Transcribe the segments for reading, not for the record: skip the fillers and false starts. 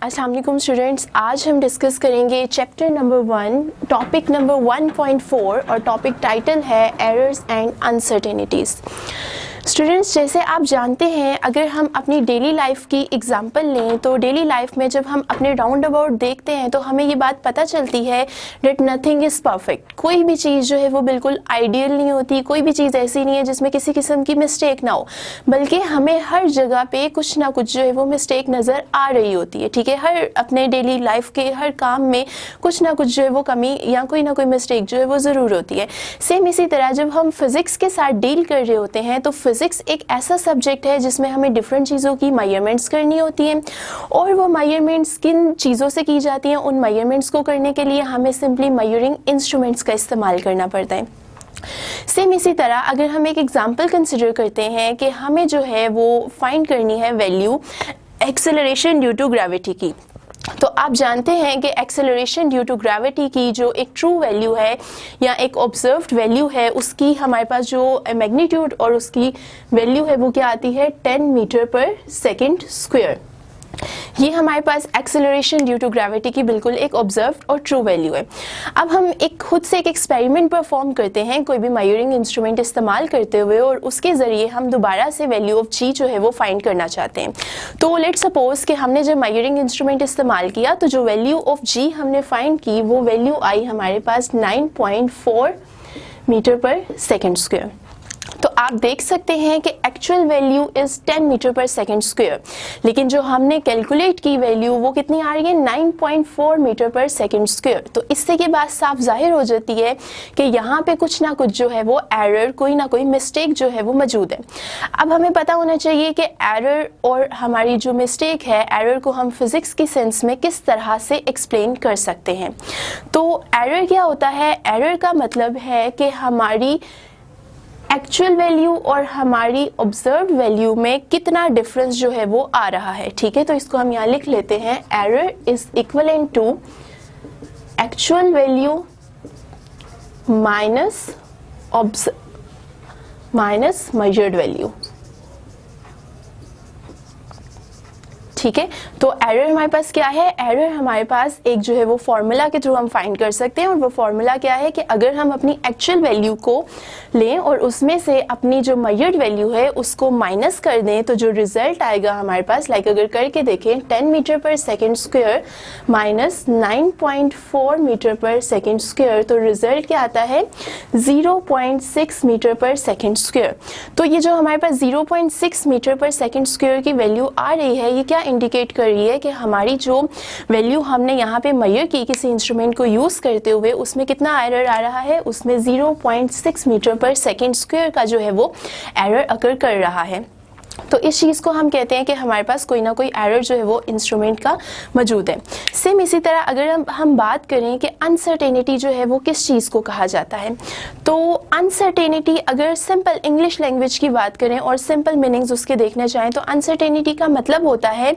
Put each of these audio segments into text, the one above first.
अस्सलाम वालेकुम स्टूडेंट्स, आज हम डिस्कस करेंगे चैप्टर नंबर 1 टॉपिक नंबर 1.4 और टॉपिक टाइटल है एरर्स एंड अनसर्टेनिटीज़। स्टूडेंट्स, जैसे आप जानते हैं, अगर हम अपनी डेली लाइफ की एग्जांपल लें तो डेली लाइफ में जब हम अपने राउंड अबाउट देखते हैं तो हमें ये बात पता चलती है डेट नथिंग इज़ परफेक्ट। कोई भी चीज़ जो है वो बिल्कुल आइडियल नहीं होती, कोई भी चीज़ ऐसी नहीं है जिसमें किसी किस्म की मिस्टेक ना हो, बल्कि हमें हर जगह पे कुछ ना कुछ जो है वो मिस्टेक नज़र आ रही होती है। ठीक है, हर अपने डेली लाइफ के हर काम में कुछ ना कुछ जो है वो कमी या कोई ना कोई मिस्टेक जो है वो ज़रूर होती है। सेम इसी तरह जब हम फिज़िक्स के साथ डील कर रहे होते हैं तो फिज़िक्स एक ऐसा सब्जेक्ट है जिसमें हमें डिफरेंट चीज़ों की मेजरमेंट्स करनी होती हैं, और वो मेजरमेंट्स किन चीज़ों से की जाती हैं, उन मेजरमेंट्स को करने के लिए हमें सिंपली मेजरिंग इंस्ट्रूमेंट्स का इस्तेमाल करना पड़ता है। सेम इसी तरह अगर हम एक एग्जांपल कंसिडर करते हैं कि हमें जो है वो फाइंड करनी है value acceleration due to gravity की, तो आप जानते हैं कि एक्सेलरेशन ड्यू टू ग्रेविटी की जो एक ट्रू वैल्यू है या एक ऑब्जर्व्ड वैल्यू है, उसकी हमारे पास जो मैग्नीट्यूड और उसकी वैल्यू है वो क्या आती है 10 मीटर पर सेकेंड स्क्वायर। ये हमारे पास एक्सेलरेशन ड्यू टू ग्रेविटी की बिल्कुल एक ऑब्जर्व्ड और ट्रू वैल्यू है। अब हम एक खुद से एक एक्सपेरिमेंट परफॉर्म करते हैं कोई भी मेजरिंग इंस्ट्रूमेंट इस्तेमाल करते हुए, और उसके ज़रिए हम दोबारा से वैल्यू ऑफ जी जो है वो फाइंड करना चाहते हैं। तो लेट्स सपोज कि हमने जब मेजरिंग इंस्ट्रूमेंट इस्तेमाल किया तो जो वैल्यू ऑफ जी हमने फाइंड की वो वैल्यू आई हमारे पास 9.4 मीटर पर सेकेंड स्क्वायर। तो आप देख सकते हैं कि एक्चुअल वैल्यू इज़ 10 मीटर पर सेकेंड स्क्वायर, लेकिन जो हमने कैलकुलेट की वैल्यू वो कितनी आ रही है 9.4 मीटर पर सेकेंड स्क्वायर। तो इससे के बाद साफ जाहिर हो जाती है कि यहाँ पे कुछ ना कुछ जो है वो एरर, कोई ना कोई मिस्टेक जो है वो मौजूद है। अब हमें पता होना चाहिए कि एरर और हमारी जो मिस्टेक है, एरर को हम फिज़िक्स की सेंस में किस तरह से एक्सप्लेन कर सकते हैं। तो एरर क्या होता है? एरर का मतलब है कि हमारी एक्चुअल वैल्यू और हमारी ऑब्जर्व वैल्यू में कितना डिफरेंस जो है वो आ रहा है। ठीक है, तो इसको हम यहाँ लिख लेते हैं, error is equivalent to actual value minus measured value. ठीक है, तो एरर हमारे पास क्या है? एरर हमारे पास एक जो है वो फॉर्मूला के थ्रू हम फाइंड कर सकते हैं, और वो फॉर्मूला क्या है कि अगर हम अपनी एक्चुअल वैल्यू को लें और उसमें से अपनी जो मेजर्ड वैल्यू है उसको माइनस कर दें तो जो रिजल्ट आएगा हमारे पास, लाइक अगर करके देखें 10 मीटर पर सेकेंड स्क्वायर माइनस 9.4 मीटर पर सेकेंड स्क्वायर, तो रिजल्ट क्या आता है 0.6 मीटर पर सेकेंड स्क्वायर। तो ये जो हमारे पास 0.6 मीटर पर सेकेंड स्क्वायर की वैल्यू आ रही है, ये क्या इंडिकेट कर रही है कि हमारी जो वैल्यू हमने यहाँ पे मेजर की किसी इंस्ट्रूमेंट को यूज़ करते हुए, उसमें कितना एरर आ रहा है, उसमें 0.6 मीटर पर सेकेंड स्क्वायर का जो है वो एरर अकर कर रहा है। तो इस चीज़ को हम कहते हैं कि हमारे पास कोई ना कोई एरर जो है वो इंस्ट्रूमेंट का मौजूद है। सेम इसी तरह अगर हम बात करें कि अनसर्टेनिटी जो है वो किस चीज़ को कहा जाता है, तो अनसर्टेनिटी अगर सिंपल इंग्लिश लैंग्वेज की बात करें और सिंपल मीनिंग्स उसके देखने चाहें तो अनसर्टेनिटी का मतलब होता है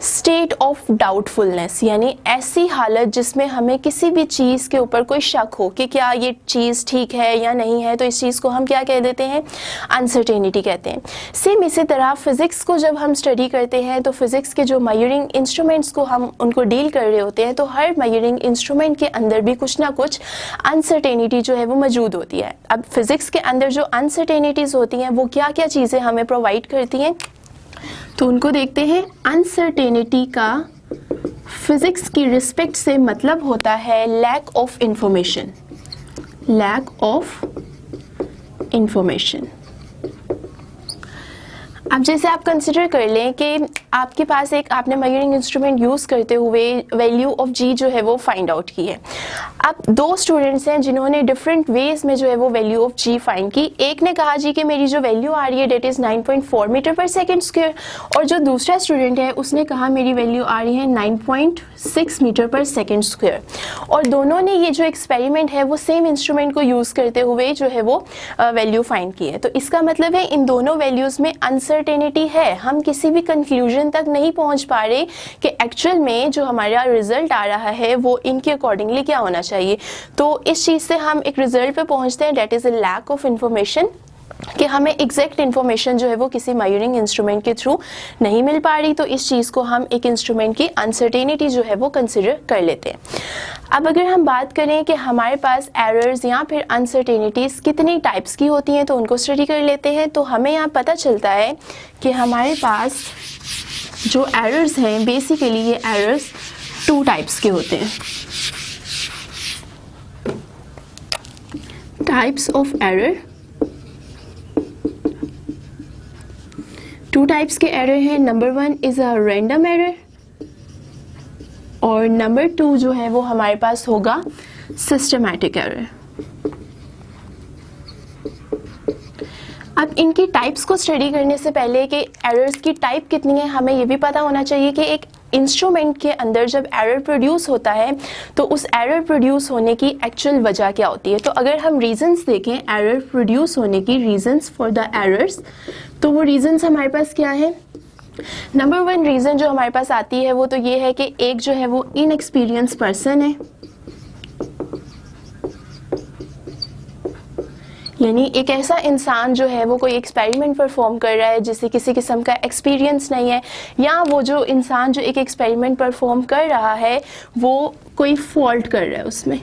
स्टेट ऑफ डाउटफुलनेस, यानी ऐसी हालत जिसमें हमें किसी भी चीज़ के ऊपर कोई शक हो कि क्या ये चीज़ ठीक है या नहीं है, तो इस चीज़ को हम क्या कह देते हैं, अनसर्टेनिटी कहते हैं। सेम इसी तरह फिज़िक्स को जब हम स्टडी करते हैं तो फिज़िक्स के जो मेजरिंग इंस्ट्रूमेंट्स को हम उनको डील कर रहे होते हैं, तो हर मेजरिंग इंस्ट्रूमेंट के अंदर भी कुछ ना कुछ अनसर्टेनिटी जो है वो मौजूद होती है। अब फिज़िक्स के अंदर जो अनसर्टेनिटीज़ होती हैं वो क्या क्या चीज़ें हमें प्रोवाइड करती हैं, तो उनको देखते हैं। अनसर्टेनिटी का फिज़िक्स की रिस्पेक्ट से मतलब होता है lack of information, lack of information. अब जैसे आप कंसिडर कर लें कि आपके पास एक आपने मेजरिंग इंस्ट्रूमेंट यूज़ करते हुए वैल्यू ऑफ जी जो है वो फाइंड आउट की है। अब दो स्टूडेंट्स हैं जिन्होंने डिफरेंट वेज में जो है वो वैल्यू ऑफ जी फाइंड की। एक ने कहा जी कि मेरी जो वैल्यू आ रही है डेट इज़ 9.4 मीटर पर सेकेंड स्क्वायर, और जो दूसरा स्टूडेंट है उसने कहा मेरी वैल्यू आ रही है 9.6 मीटर पर सेकेंड स्क्वायर, और दोनों ने ये जो एक्सपेरिमेंट है वो सेम इंस्ट्रूमेंट को यूज़ करते हुए जो है वो वैल्यू फाइंड की है। तो इसका मतलब है इन दोनों वैल्यूज़ में अनसर्टेनिटी है, हम किसी भी कंक्लूजन तक नहीं पहुंच पा रहे कि एक्चुअल में जो हमारा रिजल्ट आ रहा है वो इनके अकॉर्डिंगली क्या होना चाहिए। तो इस चीज़ से हम एक रिजल्ट पे पहुंचते हैं, that is a lack of information. कि हमें एग्जैक्ट इन्फॉर्मेशन जो है वो किसी मेजरिंग इंस्ट्रूमेंट के थ्रू नहीं मिल पा रही, तो इस चीज़ को हम एक इंस्ट्रूमेंट की अनसर्टेनिटी जो है वो कंसिडर कर लेते हैं। अब अगर हम बात करें कि हमारे पास एरर्स या फिर अनसर्टेनिटीज़ कितनी टाइप्स की होती हैं, तो उनको स्टडी कर लेते हैं। तो हमें यहाँ पता चलता है कि हमारे पास जो एरर्स हैं बेसिकली ये एरर्स 2 टाइप्स के होते हैं। टाइप्स ऑफ एरर, 2 टाइप्स के एरर हैं। Number 1 is a random error और नंबर 2 जो है वो हमारे पास होगा सिस्टमैटिक एरर। अब इनकी टाइप्स को स्टडी करने से पहले कि एरर्स की टाइप कितनी है, हमें ये भी पता होना चाहिए कि एक इंस्ट्रूमेंट के अंदर जब एरर प्रोड्यूस होता है तो उस एरर प्रोड्यूस होने की एक्चुअल वजह क्या होती है। तो अगर हम रीजंस देखें एरर प्रोड्यूस होने की, रीजंस फॉर द एरर्स, तो वो रीजंस हमारे पास क्या है। नंबर 1 रीज़न जो हमारे पास आती है वो तो ये है कि एक जो है वो इनएक्सपीरियंस पर्सन है, यानी एक ऐसा इंसान जो है वो कोई एक्सपेरिमेंट परफॉर्म कर रहा है जिसे किसी किस्म का एक्सपीरियंस नहीं है, या वो जो इंसान जो एक एक्सपेरिमेंट परफॉर्म कर रहा है वो कोई फॉल्ट कर रहा है उसमें,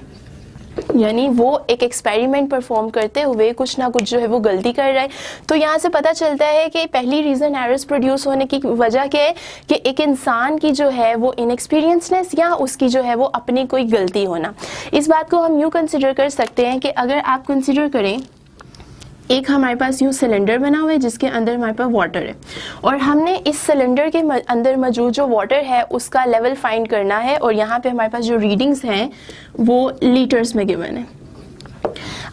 यानी वो एक एक्सपेरिमेंट परफॉर्म करते हुए कुछ ना कुछ जो है वो गलती कर रहा है। तो यहाँ से पता चलता है कि पहली रीज़न एरर्स प्रोड्यूस होने की वजह क्या है कि एक इंसान की जो है वो इनएक्सपीरियंसनेस या उसकी जो है वो अपनी कोई गलती होना। इस बात को हम यूँ कंसिडर कर सकते हैं कि अगर आप कंसिडर करें एक हमारे पास यूँ सिलेंडर बना हुआ है जिसके अंदर हमारे पास वाटर है और हमने इस सिलेंडर के अंदर मौजूद जो वाटर है उसका लेवल फाइंड करना है और यहाँ पे हमारे पास जो रीडिंग्स हैं वो लीटर्स में गिवन है।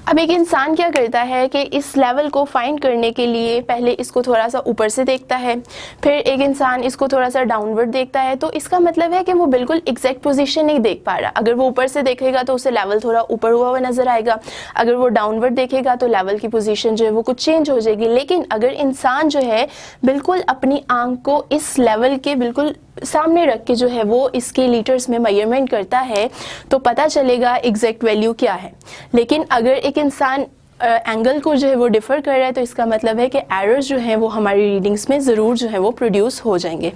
अब एक इंसान क्या करता है कि इस लेवल को फाइंड करने के लिए पहले इसको थोड़ा सा ऊपर से देखता है, फिर एक इंसान इसको थोड़ा सा डाउनवर्ड देखता है। तो इसका मतलब है कि वो बिल्कुल एग्जैक्ट पोजीशन नहीं देख पा रहा। अगर वो ऊपर से देखेगा तो उसे लेवल थोड़ा ऊपर हुआ हुआ नजर आएगा, अगर वो डाउनवर्ड देखेगा तो लेवल की पोजीशन जो है वो कुछ चेंज हो जाएगी। लेकिन अगर इंसान जो है बिल्कुल अपनी आंख को इस लेवल के बिल्कुल सामने रख के जो है वो इसके लीटर्स में मेजरमेंट करता है तो पता चलेगा एग्जैक्ट वैल्यू क्या है। लेकिन अगर एक इंसान एंगल को जो है वो डिफर कर रहा है तो इसका मतलब है कि एरर्स जो है वो हमारी रीडिंग्स में ज़रूर जो है वो प्रोड्यूस हो जाएंगे।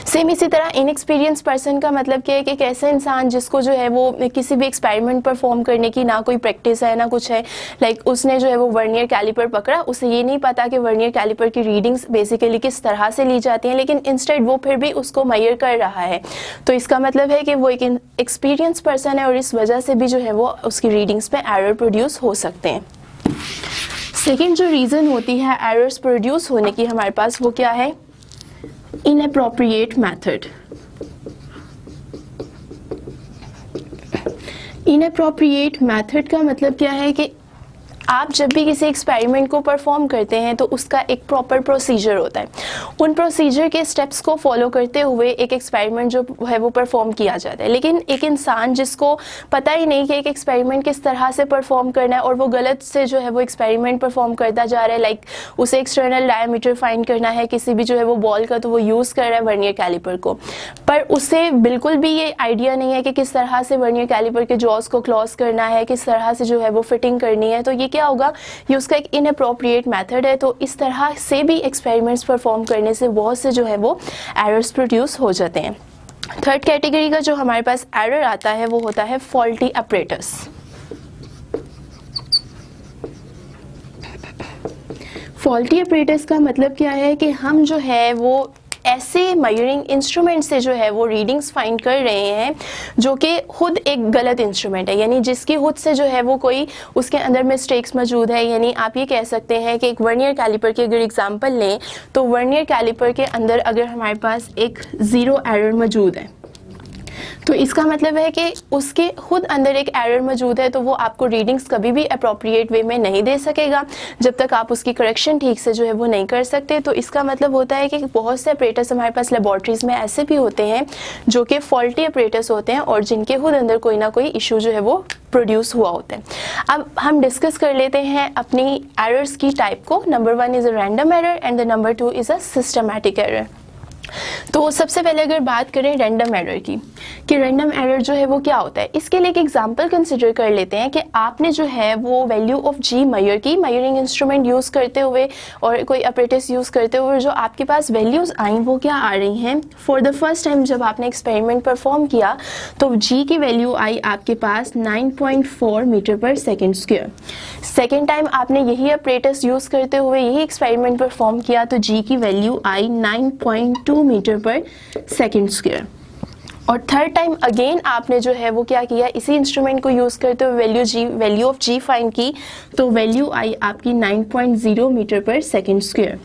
सेम इसी तरह इनएक्सपीरियंस पर्सन का मतलब क्या है कि एक ऐसा इंसान जिसको जो है वो किसी भी एक्सपेरिमेंट परफॉर्म करने की ना कोई प्रैक्टिस है ना कुछ है, लाइक उसने जो है वो वर्नियर कैलिपर पकड़ा, उसे ये नहीं पता कि वर्नियर कैलिपर की रीडिंग्स बेसिकली किस तरह से ली जाती हैं, लेकिन इंस्टेड वो फिर भी उसको मेजर कर रहा है। तो इसका मतलब है कि वो एक एक्सपीरियंस पर्सन है और इस वजह से भी जो है वो उसकी रीडिंग्स में एरर प्रोड्यूस हो सकते हैं। सेकेंड जो रीज़न होती है एरर्स प्रोड्यूस होने की हमारे पास वो क्या है, inappropriate method। inappropriate method का मतलब क्या है कि आप जब भी किसी एक्सपेरिमेंट को परफॉर्म करते हैं तो उसका एक प्रॉपर प्रोसीजर होता है। उन प्रोसीजर के स्टेप्स को फॉलो करते हुए एक एक्सपेरिमेंट जो है वो परफॉर्म किया जाता है। लेकिन एक इंसान जिसको पता ही नहीं कि एक एक्सपेरिमेंट किस तरह से परफॉर्म करना है और वो गलत से जो है वो एक्सपेरिमेंट परफॉर्म करता जा रहा है, लाइक उसे एक्सटर्नल डायमीटर फाइंड करना है किसी भी जो है वो बॉल का, तो वो यूज़ कर रहा है वर्नियर कैलिपर को, पर उसे बिल्कुल भी ये आइडिया नहीं है कि किस तरह से वर्नियर कैलिपर के जॉस को क्लोज करना है, किस तरह से जो है वो फिटिंग करनी है। तो ये क्या होगा, ये उसका एक इनअप्रोप्रिएट मेथड है। तो इस तरह से भी एक्सपेरिमेंट्स परफॉर्म करने से बहुत से जो है वो एरर्स प्रोड्यूस हो जाते हैं। थर्ड कैटेगरी का जो हमारे पास एरर आता है वो होता है फॉल्टी अपरेटस। फॉल्टी अपरेटस का मतलब क्या है कि हम जो है वो ऐसे मेजरिंग इंस्ट्रूमेंट से जो है वो रीडिंग्स फाइंड कर रहे हैं जो कि खुद एक गलत इंस्ट्रूमेंट है, यानी जिसकी खुद से जो है वो कोई उसके अंदर मिस्टेक्स मौजूद है। यानी आप ये कह सकते हैं कि एक वर्नियर कैलिपर की अगर एग्जांपल लें तो वर्नियर कैलिपर के अंदर अगर हमारे पास एक ज़ीरो एरर मौजूद है तो इसका मतलब है कि उसके खुद अंदर एक एरर मौजूद है, तो वो आपको रीडिंग्स कभी भी अप्रोप्रिएट वे में नहीं दे सकेगा जब तक आप उसकी करेक्शन ठीक से जो है वो नहीं कर सकते। तो इसका मतलब होता है कि बहुत से ऑपरेटर्स हमारे पास लेबॉर्ट्रीज़ में ऐसे भी होते हैं जो कि फॉल्टी ऑपरेटर्स होते हैं और जिनके खुद अंदर कोई ना कोई इशू जो है वो प्रोड्यूस हुआ होता है। अब हम डिस्कस कर लेते हैं अपनी एरर्स की टाइप को। Number 1 is a random error and the number 2 is a systematic error. तो सबसे पहले अगर बात करें रैंडम एरर की, कि रैंडम एरर जो है वो क्या होता है, इसके लिए एक एग्जांपल कंसिडर कर लेते हैं कि आपने जो है वो वैल्यू ऑफ जी मेजर की, मेजरिंग इंस्ट्रूमेंट यूज़ करते हुए और कोई अपरेटस यूज़ करते हुए जो आपके पास वैल्यूज़ आई वो क्या आ रही हैं। फॉर द फर्स्ट टाइम जब आपने एक्सपेरिमेंट परफॉर्म किया तो जी की वैल्यू आई आपके पास 9.4 मीटर पर सेकेंड स्क्वायर। सेकेंड टाइम आपने यही अपरेटस यूज़ करते हुए यही एक्सपेरिमेंट परफॉर्म किया तो जी की वैल्यू आई 9.2 मीटर पर सेकेंड स्क्वायर। और थर्ड टाइम अगेन आपने जो है वो क्या किया, इसी इंस्ट्रूमेंट को यूज़ करते हुए वैल्यू ऑफ जी फाइंड की तो वैल्यू आई आपकी 9.0 मीटर पर सेकेंड स्क्वायर।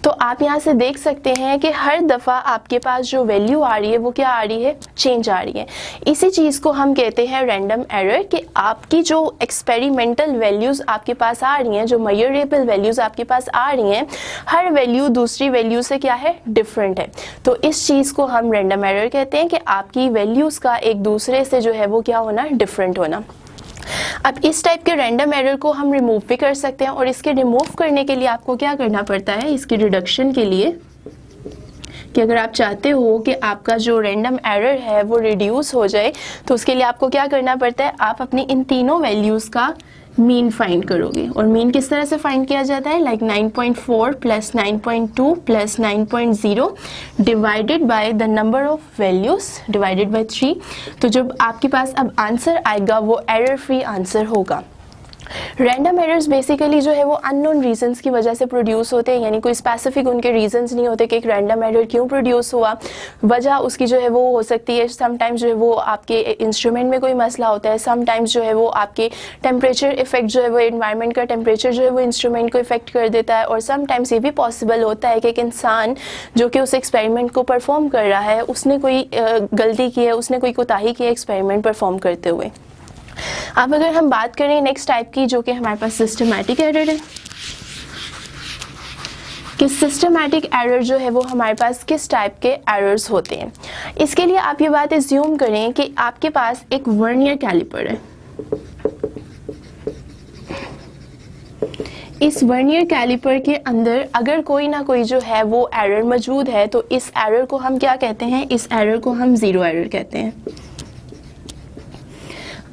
तो आप यहाँ से देख सकते हैं कि हर दफ़ा आपके पास जो वैल्यू आ रही है वो क्या आ रही है, चेंज आ रही है। इसी चीज़ को हम कहते हैं रैंडम एरर, कि आपकी जो एक्सपेरिमेंटल वैल्यूज़ आपके पास आ रही हैं, जो मेजरेबल वैल्यूज़ आपके पास आ रही हैं, हर वैल्यू दूसरी वैल्यू से क्या है, डिफरेंट है। तो इस चीज़ को हम रैंडम एरर कहते हैं कि आपकी वैल्यूज़ का एक दूसरे से जो है वो क्या होना, डिफरेंट होना। अब इस टाइप के रैंडम एरर को हम रिमूव भी कर सकते हैं और इसके रिमूव करने के लिए आपको क्या करना पड़ता है, इसकी रिडक्शन के लिए, कि अगर आप चाहते हो कि आपका जो रैंडम एरर है वो रिड्यूस हो जाए तो उसके लिए आपको क्या करना पड़ता है, आप अपनी इन तीनों वैल्यूज़ का मीन फाइंड करोगे। और मीन किस तरह से फाइंड किया जाता है, like 9.4 plus 9.2 plus 9.0 divided by the number of values divided by 3। तो जब आपके पास अब आंसर आएगा वो एरर फ्री आंसर होगा। रैंडम एरर्स बेसिकली जो है वो अननोन रीजंस की वजह से प्रोड्यूस होते हैं, यानी कोई स्पेसिफिक उनके रीजंस नहीं होते कि एक रैंडम एरर क्यों प्रोड्यूस हुआ। वजह उसकी जो है वो हो सकती है, समटाइम्स जो है वो आपके इंस्ट्रूमेंट में कोई मसला होता है, समटाइम्स जो है वो आपके टेम्परेचर इफेक्ट जो है वो एनवायरनमेंट का टेम्परेचर जो है वो इंस्ट्रूमेंट को इफेक्ट कर देता है, और समटाइम्स ये भी पॉसिबल होता है कि एक इंसान जो कि उस एक्सपेरिमेंट को परफॉर्म कर रहा है उसने कोई गलती की है, उसने कोई कोताही की है एक्सपेरिमेंट परफॉर्म करते हुए। अब अगर हम बात करें नेक्स्ट टाइप की, जो कि हमारे पास सिस्टमैटिक एरर है, कि सिस्टमैटिक एरर जो है वो हमारे पास किस टाइप के एरर्स होते हैं। इसके लिए आप ये बात एज्यूम करें कि आपके पास एक वर्नियर कैलिपर है। इस वर्नियर कैलिपर के अंदर अगर कोई ना कोई जो है वो एरर मौजूद है तो इस एरर को हम क्या कहते हैं, इस एरर को हम ज़ीरो एरर कहते हैं।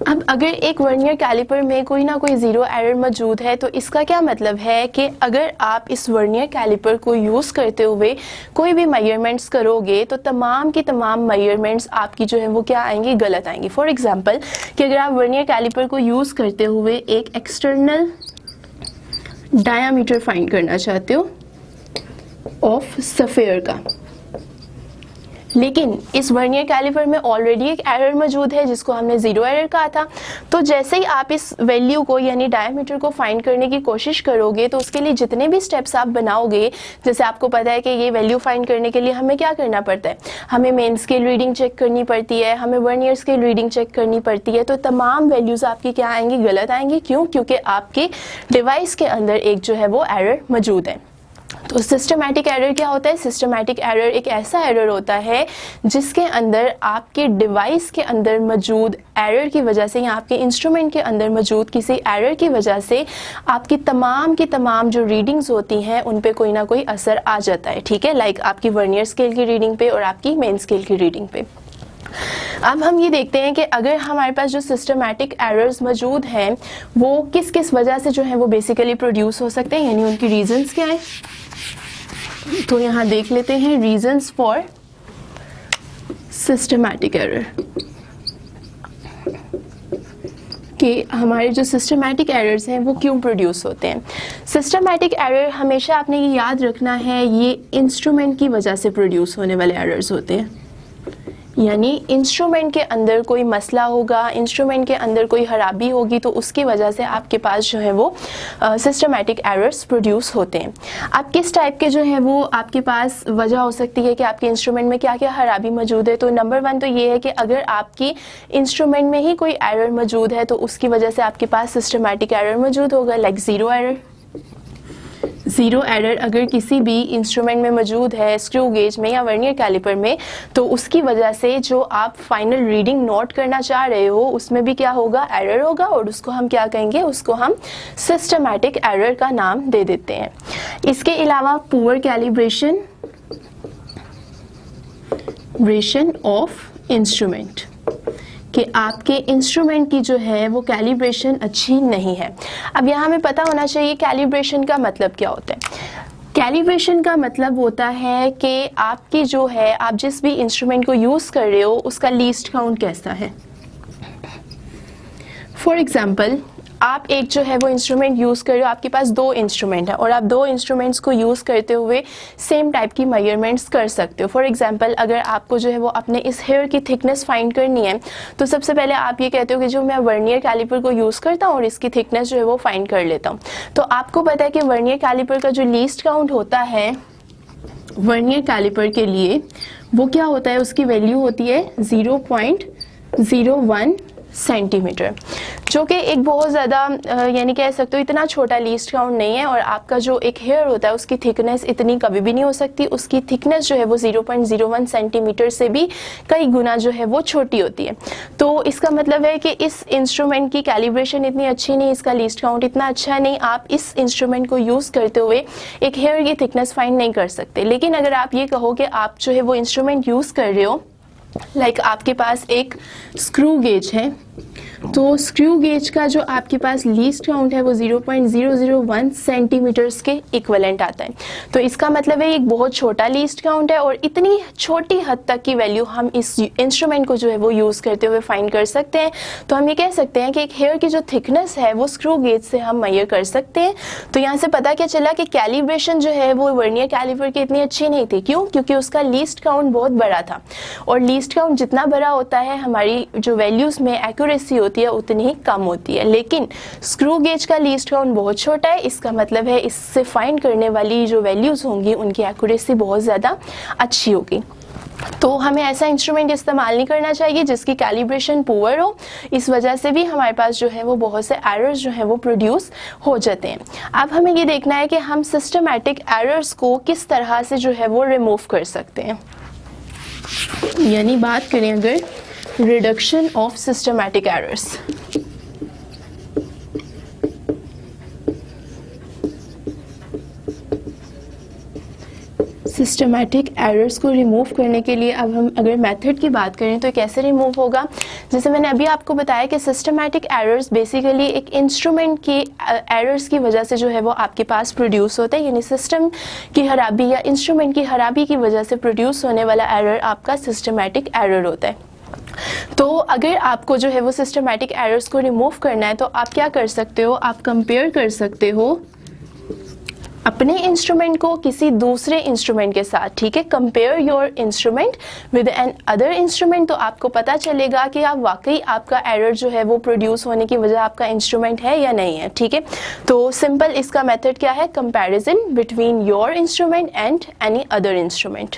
अब अगर एक वर्नियर कैलिपर में कोई ना कोई ज़ीरो एरर मौजूद है तो इसका क्या मतलब है कि अगर आप इस वर्नियर कैलिपर को यूज़ करते हुए कोई भी मेजरमेंट्स करोगे तो तमाम की तमाम मेजरमेंट्स आपकी जो है वो क्या आएंगी, गलत आएंगी। फॉर एग्जांपल कि अगर आप वर्नियर कैलिपर को यूज़ करते हुए एक एक्सटर्नल डायामीटर फाइंड करना चाहते हो ऑफ सफ़ेयर का, लेकिन इस वर्नियर कैलिपर में ऑलरेडी एक एरर मौजूद है जिसको हमने ज़ीरो एरर कहा था। तो जैसे ही आप इस वैल्यू को यानी डायमीटर को फाइंड करने की कोशिश करोगे तो उसके लिए जितने भी स्टेप्स आप बनाओगे, जैसे आपको पता है कि ये वैल्यू फाइंड करने के लिए हमें क्या करना पड़ता है, हमें मेन स्केल रीडिंग चेक करनी पड़ती है, हमें वर्नियर स्केल रीडिंग चेक करनी पड़ती है। तो तमाम वैल्यूज़ आपकी क्या आएंगी, गलत आएंगी। क्यों? क्योंकि आपके डिवाइस के अंदर एक जो है वो एरर मौजूद है। तो सिस्टमैटिक एरर क्या होता है, सिस्टमैटिक एरर एक ऐसा एरर होता है जिसके अंदर आपके डिवाइस के अंदर मौजूद एरर की वजह से या आपके इंस्ट्रूमेंट के अंदर मौजूद किसी एरर की वजह से आपकी तमाम जो रीडिंग्स होती हैं उन पे कोई ना कोई असर आ जाता है। ठीक है, लाइक आपकी वर्नियर स्केल की रीडिंग पे और आपकी मेन स्केल की रीडिंग पे। अब हम ये देखते हैं कि अगर हमारे पास जो सिस्टमैटिक एरर्स मौजूद हैं वो किस किस वजह से जो है वो बेसिकली प्रोड्यूस हो सकते हैं, यानी उनकी रीजंस क्या है। तो यहाँ देख लेते हैं रीजंस फॉर सिस्टमैटिक एरर, कि हमारे जो सिस्टमैटिक एरर्स हैं वो क्यों प्रोड्यूस होते हैं। सिस्टमैटिक एरर हमेशा आपने ये याद रखना है, ये इंस्ट्रूमेंट की वजह से प्रोड्यूस होने वाले एरर्स होते हैं, यानी इंस्ट्रूमेंट के अंदर कोई मसला होगा, इंस्ट्रूमेंट के अंदर कोई खराबी होगी तो उसकी वजह से आपके पास जो है वो सिस्टमैटिक एरर्स प्रोड्यूस होते हैं। अब किस टाइप के जो है वो आपके पास वजह हो सकती है कि आपके इंस्ट्रूमेंट में क्या क्या खराबी मौजूद है। तो नंबर 1 तो ये है कि अगर आपकी इंस्ट्रूमेंट में ही कोई एरर मौजूद है तो उसकी वजह से आपके पास सिस्टमैटिक एरर मौजूद होगा, like zero error. Zero error अगर किसी भी इंस्ट्रूमेंट में मौजूद है, स्क्रू गेज में या वर्नियर कैलिपर में, तो उसकी वजह से जो आप फाइनल रीडिंग नोट करना चाह रहे हो उसमें भी क्या होगा, एरर होगा, और उसको हम क्या कहेंगे, उसको हम सिस्टमैटिक एरर का नाम दे देते हैं। इसके अलावा poor calibration, calibration of instrument, कि आपके इंस्ट्रूमेंट की जो है वो कैलिब्रेशन अच्छी नहीं है। अब यहाँ हमें पता होना चाहिए कैलिब्रेशन का मतलब क्या होता है। कैलिब्रेशन का मतलब होता है कि आपकी जो है, आप जिस भी इंस्ट्रूमेंट को यूज़ कर रहे हो उसका लीस्ट काउंट कैसा है। फॉर एग्जाम्पल, आप एक जो है वो इंस्ट्रूमेंट यूज़ कर रहे हो, आपके पास दो इंस्ट्रूमेंट है और आप दो इंस्ट्रूमेंट्स को यूज़ करते हुए सेम टाइप की मेजरमेंट्स कर सकते हो। फॉर एग्जांपल, अगर आपको जो है वो अपने इस हेयर की थिकनेस फाइंड करनी है तो सबसे पहले आप ये कहते हो कि जो मैं वर्नियर कैलिपर को यूज़ करता हूँ और इसकी थिकनेस जो है वो फाइंड कर लेता हूँ। तो आपको पता है कि वर्नियर कैलिपर का जो लीस्ट काउंट होता है वर्नियर कैलिपर के लिए, वो क्या होता है, उसकी वैल्यू होती है 0.01 सेंटीमीटर, जो कि एक बहुत ज़्यादा यानी कह सकते हो इतना छोटा लीस्ट काउंट नहीं है। और आपका जो एक हेयर होता है उसकी थिकनेस इतनी कभी भी नहीं हो सकती, उसकी थिकनेस जो है वो 0.01 सेंटीमीटर से भी कई गुना जो है वो छोटी होती है। तो इसका मतलब है कि इस इंस्ट्रूमेंट की कैलिब्रेशन इतनी अच्छी नहीं, इसका लीस्ट काउंट इतना अच्छा नहीं, आप इस इंस्ट्रूमेंट को यूज़ करते हुए एक हेयर की थिकनेस फाइंड नहीं कर सकते। लेकिन अगर आप ये कहो कि आप जो है वो इंस्ट्रूमेंट यूज़ कर रहे हो, लाइक आपके पास एक स्क्रू गेज है, तो स्क्रू गेज का जो आपके पास लीस्ट काउंट है वो 0.001 सेंटीमीटर्स के इक्विवेलेंट आता है। तो इसका मतलब है एक बहुत छोटा लीस्ट काउंट है और इतनी छोटी हद तक की वैल्यू हम इस इंस्ट्रूमेंट को जो है वो यूज़ करते हुए फाइंड कर सकते हैं। तो हम ये कह सकते हैं कि एक हेयर की जो थिकनेस है वो स्क्रू गेज से हम मेजर कर सकते हैं। तो यहाँ से पता क्या चला कि कैलिब्रेशन जो है वो वर्नियर कैलिपर की इतनी अच्छी नहीं थी। क्यों? क्योंकि उसका लीस्ट काउंट बहुत बड़ा था और लीस्ट काउंट जितना बड़ा होता है हमारी जो वैल्यूज़ में एक्यूरेसी होती है उतनी ही कम होती है। लेकिन स्क्रू गेज का लीस्ट काउंट बहुत छोटा है, इसका मतलब है इससे फाइंड करने वाली जो वैल्यूज़ होंगी उनकी एक्यूरेसी बहुत ज़्यादा अच्छी होगी। तो हमें ऐसा इंस्ट्रूमेंट इस्तेमाल नहीं करना चाहिए जिसकी कैलिब्रेशन पुअर हो। इस वजह से भी हमारे पास जो है वो बहुत से एरर्स जो है वो प्रोड्यूस हो जाते हैं। अब हमें ये देखना है कि हम सिस्टमैटिक एरर्स को किस तरह से जो है वो रिमूव कर सकते हैं। यानी बात करें अगर reduction of systematic errors, systematic errors को रिमूव करने के लिए अब हम अगर मेथड की बात करें तो कैसे रिमूव होगा। जैसे मैंने अभी आपको बताया कि सिस्टमैटिक एरर्स बेसिकली एक इंस्ट्रूमेंट की एरर्स की वजह से जो है वो आपके पास प्रोड्यूस होता है, यानी सिस्टम की खराबी या इंस्ट्रूमेंट की खराबी की वजह से प्रोड्यूस होने वाला एरर आपका सिस्टमैटिक एरर होता है। तो अगर आपको जो है वो सिस्टमैटिक एरर्स को रिमूव करना है तो आप क्या कर सकते हो, आप कंपेयर कर सकते हो अपने इंस्ट्रूमेंट को किसी दूसरे इंस्ट्रूमेंट के साथ। ठीक है, compare your instrument with another instrument, तो आपको पता चलेगा कि आप वाकई आपका एरर जो है वो प्रोड्यूस होने की वजह आपका इंस्ट्रूमेंट है या नहीं है। ठीक है, तो सिंपल इसका मेथड क्या है, comparison between your instrument and any other instrument.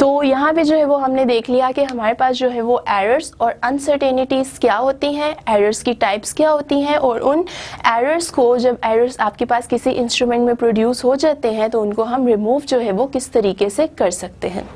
तो यहाँ पे जो है वो हमने देख लिया कि हमारे पास जो है वो एरर्स और अनसर्टेनिटीज़ क्या होती हैं, एरर्स की टाइप्स क्या होती हैं, और उन एरर्स को जब एरर्स आपके पास किसी इंस्ट्रूमेंट में प्रोड्यूस हो जाते हैं तो उनको हम रिमूव जो है वो किस तरीके से कर सकते हैं।